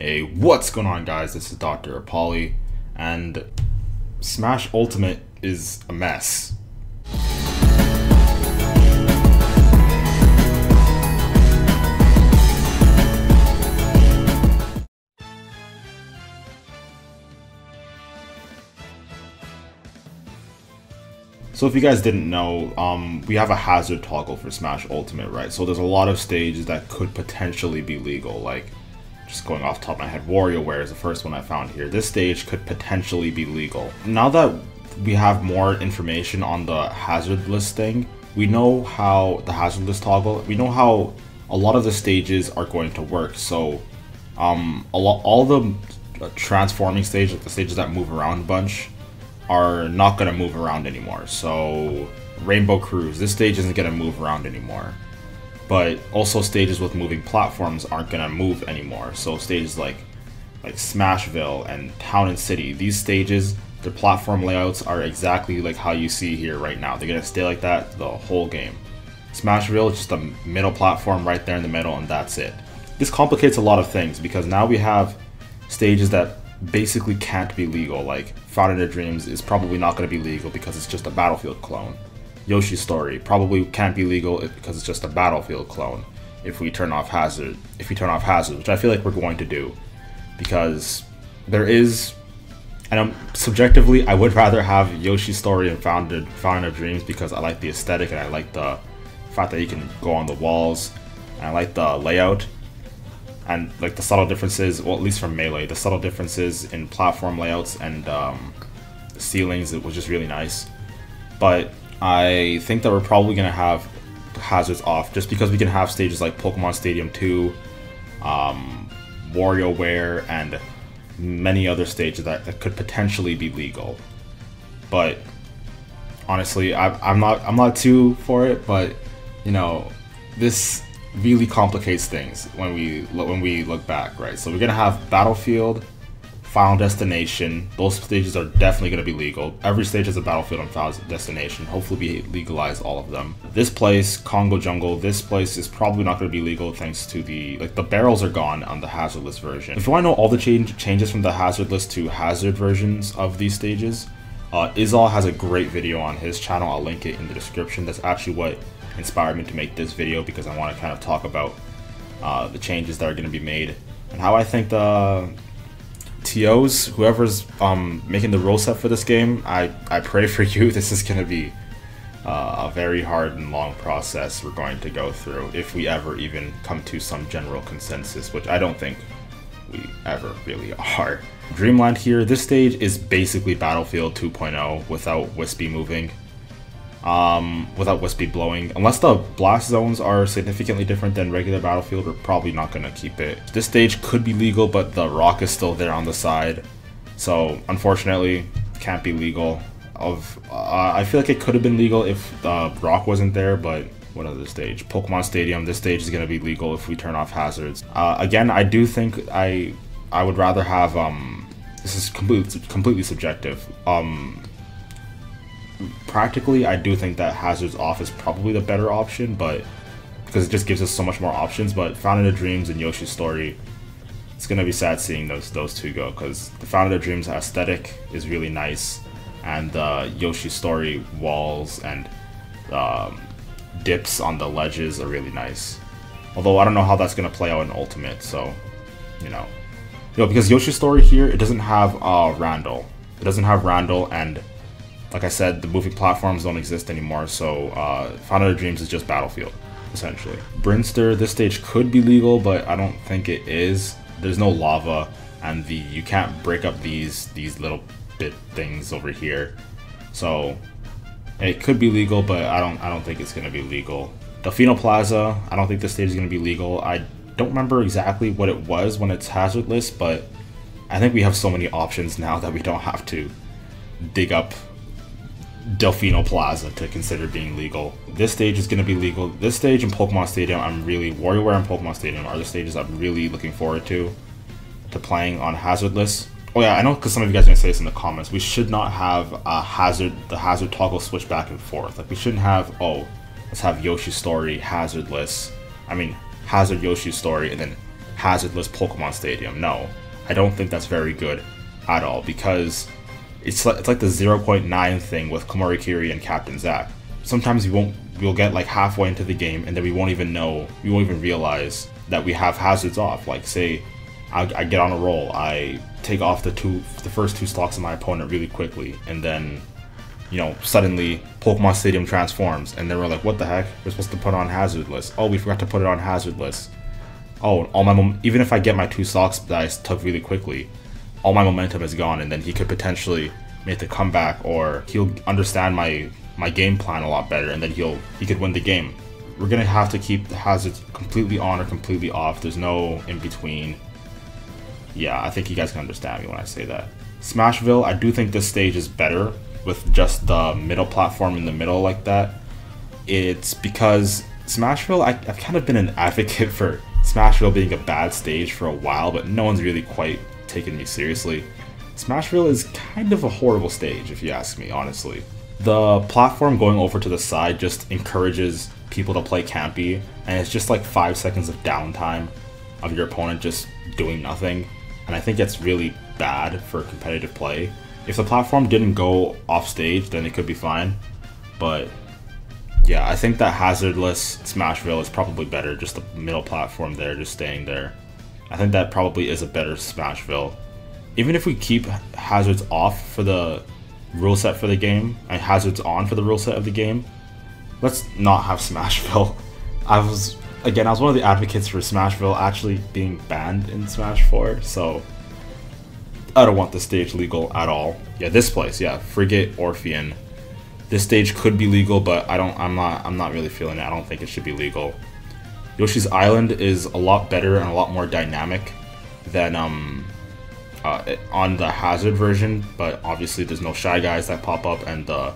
Hey, what's going on, guys? This is Dr. Apolly, and Smash Ultimate is a mess. So if you guys didn't know, we have a hazard toggle for Smash Ultimate, right? So there's a lot of stages that could potentially be legal, like, just going off the top of my head, WarioWare is the first one I found here. This stage could potentially be legal. Now that we have more information on the hazard list thing, we know how the hazard list toggle, we know how a lot of the stages are going to work. So all the transforming stages, like the stages that move around a bunch, are not going to move around anymore. So Rainbow Cruise, this stage isn't going to move around anymore. But also stages with moving platforms aren't going to move anymore. So stages like Smashville and Town and City, these stages, their platform layouts are exactly like how you see here right now. They're going to stay like that the whole game. Smashville is just a middle platform right there in the middle, and that's it. This complicates a lot of things because now we have stages that basically can't be legal. Like Fountain of Dreams is probably not going to be legal because it's just a Battlefield clone. Yoshi's Story probably can't be legal because it's just a Battlefield clone if we turn off Hazard, which I feel like we're going to do, because there is, and subjectively I would rather have Yoshi's Story and Fountain of Dreams because I like the aesthetic and I like the fact that you can go on the walls, and I like the layout and like the subtle differences, well, at least from Melee, the subtle differences in platform layouts and the ceilings, it was just really nice. But I think that we're probably going to have hazards off just because we can have stages like Pokemon Stadium 2, WarioWare, and many other stages that could potentially be legal. But honestly, I'm not too for it, but you know, this really complicates things when we look back, right? So we're going to have Battlefield, Final Destination, those stages are definitely going to be legal. Every stage is a Battlefield and Final Destination. Hopefully we legalize all of them. This place, Congo Jungle, this place is probably not going to be legal thanks to the barrels are gone on the hazard list version. If you want to know all the changes from the hazard list to hazard versions of these stages, Izal has a great video on his channel. I'll link it in the description. That's actually what inspired me to make this video, because I want to kind of talk about the changes that are going to be made and how I think the TOs, whoever's making the rule set for this game, I pray for you. This is going to be a very hard and long process we're going to go through if we ever even come to some general consensus, which I don't think we ever really are. Dreamland here, this stage is basically Battlefield 2.0 without Wispy moving, without Wispy blowing. Unless the blast zones are significantly different than regular Battlefield, we're probably not going to keep it. This stage could be legal, but the rock is still there on the side, so unfortunately can't be legal. I feel like it could have been legal if the rock wasn't there, but what other stage? Pokemon Stadium, this stage is going to be legal if we turn off hazards. Again, I do think I would rather have, this is completely subjective, practically, I do think that hazards off is probably the better option, but because it just gives us so much more options. But Fountain of Dreams and Yoshi's Story, it's gonna be sad seeing those two go, because the Fountain of Dreams aesthetic is really nice, and the Yoshi's Story walls and dips on the ledges are really nice. Although I don't know how that's gonna play out in Ultimate, so you know, because Yoshi's Story here, it doesn't have Randall. It doesn't have Randall, and like I said, the moving platforms don't exist anymore, so Fountain of Dreams is just Battlefield, essentially. Brinster, this stage could be legal, but I don't think it is. There's no lava, and you can't break up these little bit things over here. So it could be legal, but I don't think it's gonna be legal. Delfino Plaza, I don't think this stage is gonna be legal. I don't remember exactly what it was when it's hazard list, but I think we have so many options now that we don't have to dig up Delfino Plaza to consider being legal. This stage is going to be legal. This stage and Pokemon Stadium, WarioWare and Pokemon Stadium are the stages I'm really looking forward to playing on hazardless. Oh yeah, I know, because some of you guys are going to say this in the comments, we should not have the hazard toggle switch back and forth. Like, we shouldn't have, let's have Yoshi's Story hazardless, hazard Yoshi's Story, and then hazardless Pokemon Stadium. No, I don't think that's very good at all, because it's like the 0.9 thing with Komori-Kiri and Captain Zack. Sometimes we'll get like halfway into the game and then we won't even realize that we have hazards off. Like, say I get on a roll, I take off the first two stocks of my opponent really quickly, and then, you know, suddenly Pokemon Stadium transforms, and then we're like, what the heck? We're supposed to put on hazardless. Oh, we forgot to put it on hazardless. Oh, even if I get my 2 stocks that I took really quickly, all my momentum is gone, and then he could potentially make the comeback, or he'll understand my game plan a lot better, and then he could win the game. We're gonna have to keep the hazards completely on or completely off. There's no in between. Yeah, I think you guys can understand me when I say that. Smashville, I do think this stage is better with just the middle platform in the middle like that. It's because Smashville, I've kind of been an advocate for Smashville being a bad stage for a while, but no one's really quite taken me seriously. Smashville is kind of a horrible stage, if you ask me, honestly. The platform going over to the side just encourages people to play campy, and it's just like 5 seconds of downtime of your opponent just doing nothing, and I think that's really bad for competitive play. If the platform didn't go off stage, then it could be fine, but yeah, I think that hazardless Smashville is probably better, just the middle platform there, just staying there. I think that probably is a better Smashville. Even if we keep hazards off for the rule set for the game, and hazards on for the rule set of the game, let's not have Smashville. I was one of the advocates for Smashville actually being banned in Smash 4, so I don't want the stage legal at all. Yeah, this place, yeah, Frigate Orphean. This stage could be legal, but I'm not really feeling it. I don't think it should be legal. Yoshi's Island is a lot better and a lot more dynamic than on the Hazard version, but obviously there's no Shy Guys that pop up, and the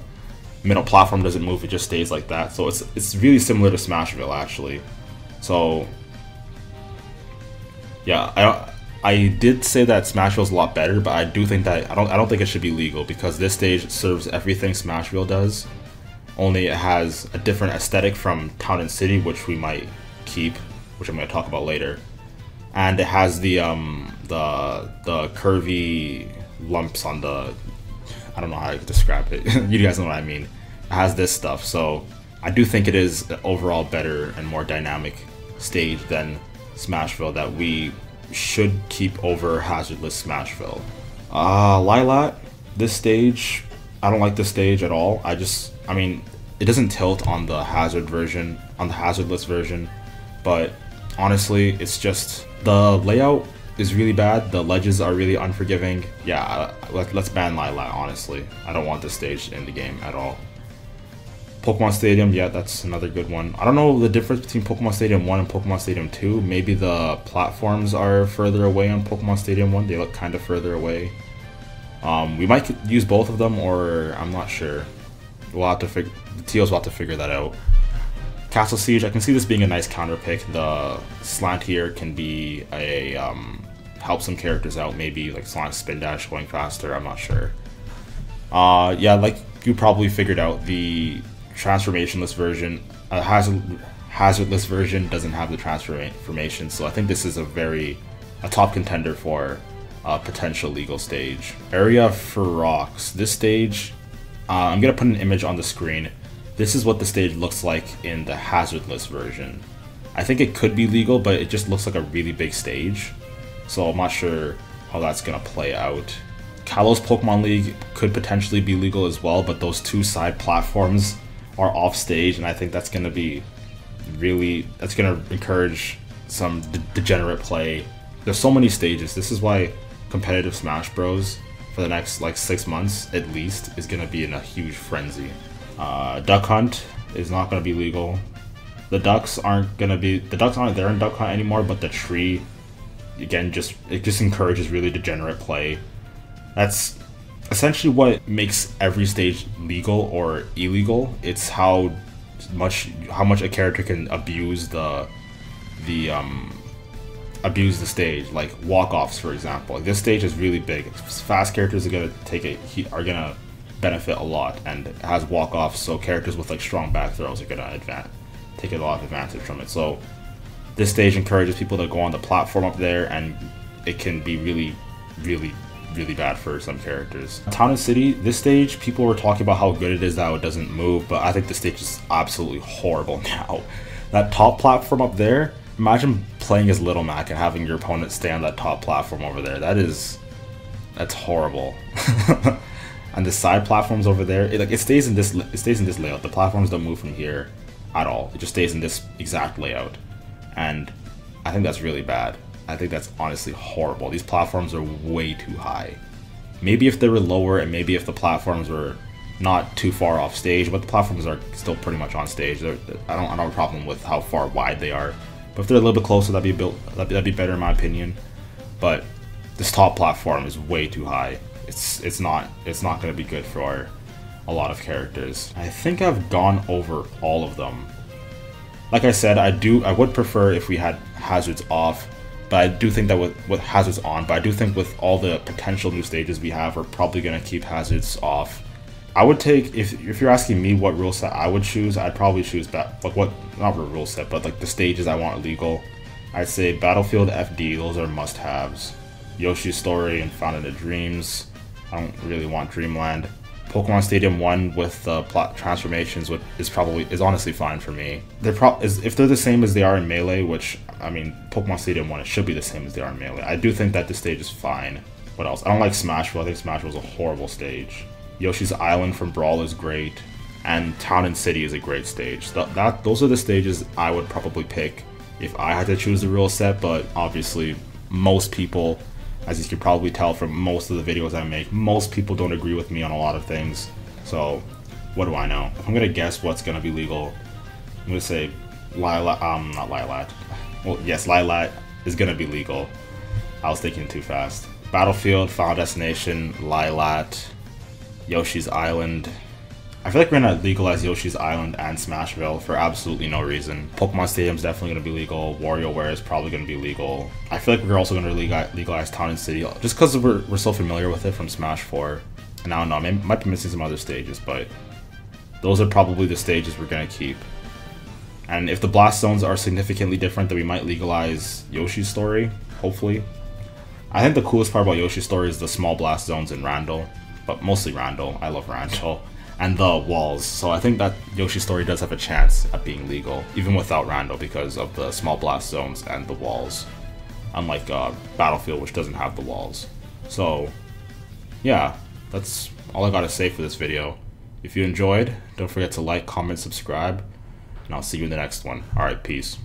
middle platform doesn't move, it just stays like that. So it's really similar to Smashville, actually. So yeah, I did say that Smashville's a lot better, but I do think that I don't think it should be legal, because this stage serves everything Smashville does, only it has a different aesthetic from Town and City, which we might keep, which I'm going to talk about later. And it has the curvy lumps on the, I don't know how to describe it. You guys know what I mean. It has this stuff, so I do think it is an overall better and more dynamic stage than Smashville that we should keep over hazardless Smashville. Lilat, this stage, I don't like this stage at all. I mean, it doesn't tilt on the hazard version, on the hazardless version, but honestly, it's just the layout is really bad. The ledges are really unforgiving. Yeah, let's ban Lilat, honestly. I don't want this stage in the game at all. Pokemon Stadium, yeah, that's another good one. I don't know the difference between Pokemon Stadium 1 and Pokemon Stadium 2. Maybe the platforms are further away on Pokemon Stadium 1. They look kind of further away. We might use both of them, or I'm not sure. We'll have to the TOs will have to figure that out. Castle Siege, I can see this being a nice counter pick. The slant here can be a help some characters out, maybe like slant spin dash going faster, I'm not sure. Yeah, like you probably figured out, the transformationless version, hazardless version doesn't have the transformation, so I think this is a top contender for a potential legal stage. Area for Rocks. This stage, I'm gonna put an image on the screen. This is what the stage looks like in the hazardless version. I think it could be legal, but it just looks like a really big stage, so I'm not sure how that's gonna play out. Kalos Pokemon League could potentially be legal as well, but those 2 side platforms are off stage, and I think that's gonna encourage some degenerate play. There's so many stages. This is why competitive Smash Bros for the next like 6 months at least is gonna be in a huge frenzy. Duck Hunt is not gonna be legal. The ducks aren't there in Duck Hunt anymore, but the tree, again, it just encourages really degenerate play. That's essentially what makes every stage legal or illegal. It's how much a character can abuse the stage, like walk-offs, for example. Like, this stage is really big. Fast characters are gonna benefit a lot, and it has walk-offs, so characters with like strong back throws are gonna take a lot of advantage from it. So This stage encourages people to go on the platform up there, and it can be really, really, really bad for some characters. Town and City, this stage, people were talking about how good it is, that it doesn't move, but I think the stage is absolutely horrible now. That top platform up there, imagine playing as Little Mac and having your opponent stay on that top platform over there. That's horrible. And the side platforms over there, it stays in this layout. The platforms don't move from here at all. It just stays in this exact layout. And I think that's really bad. I think that's honestly horrible. These platforms are way too high. Maybe if they were lower, and maybe if the platforms were not too far off stage, but the platforms are still pretty much on stage. I don't have a problem with how far wide they are. But if they're a little bit closer, that'd be better in my opinion. But this top platform is way too high. It's not going to be good for a lot of characters. I think I've gone over all of them. Like I said, I would prefer if we had hazards off, but I do think that with hazards on, but I do think with all the potential new stages we have, we're probably going to keep hazards off. I would take, if you're asking me what rule set I would choose, I'd probably choose not rule set, but like the stages I want legal. I'd say Battlefield, FD, those are must-haves. Yoshi's Story and Fountain of Dreams. I don't really want Dreamland. Pokemon Stadium 1 with the plot transformations is honestly fine for me. If they're the same as they are in Melee, which, I mean, Pokemon Stadium 1, it should be the same as they are in Melee. I do think that this stage is fine. What else? I don't like Smashville. I think Smashville is a horrible stage. Yoshi's Island from Brawl is great, and Town and City is a great stage. Those are the stages I would probably pick if I had to choose the rule set, but obviously most people, as you can probably tell from most of the videos I make, most people don't agree with me on a lot of things. So, what do I know? If I'm gonna guess what's gonna be legal, I'm gonna say not Lilat. Well, yes, Lilat is gonna be legal. I was thinking too fast. Battlefield, Final Destination, Lilat, Yoshi's Island. I feel like we're gonna legalize Yoshi's Island and Smashville for absolutely no reason. Pokemon Stadium's definitely gonna be legal. WarioWare is probably gonna be legal. I feel like we're also gonna legalize Town and City just because we're so familiar with it from Smash 4. And I don't know, might be missing some other stages, but those are probably the stages we're gonna keep. And if the blast zones are significantly different, then we might legalize Yoshi's Story, hopefully. I think the coolest part about Yoshi's Story is the small blast zones in Randall, but mostly Randall. I love Randall. And the walls. So I think that Yoshi's Story does have a chance at being legal, even without Randall, because of the small blast zones and the walls. Unlike Battlefield, which doesn't have the walls. So, yeah, that's all I gotta say for this video. If you enjoyed, don't forget to like, comment, subscribe, and I'll see you in the next one. Alright, peace.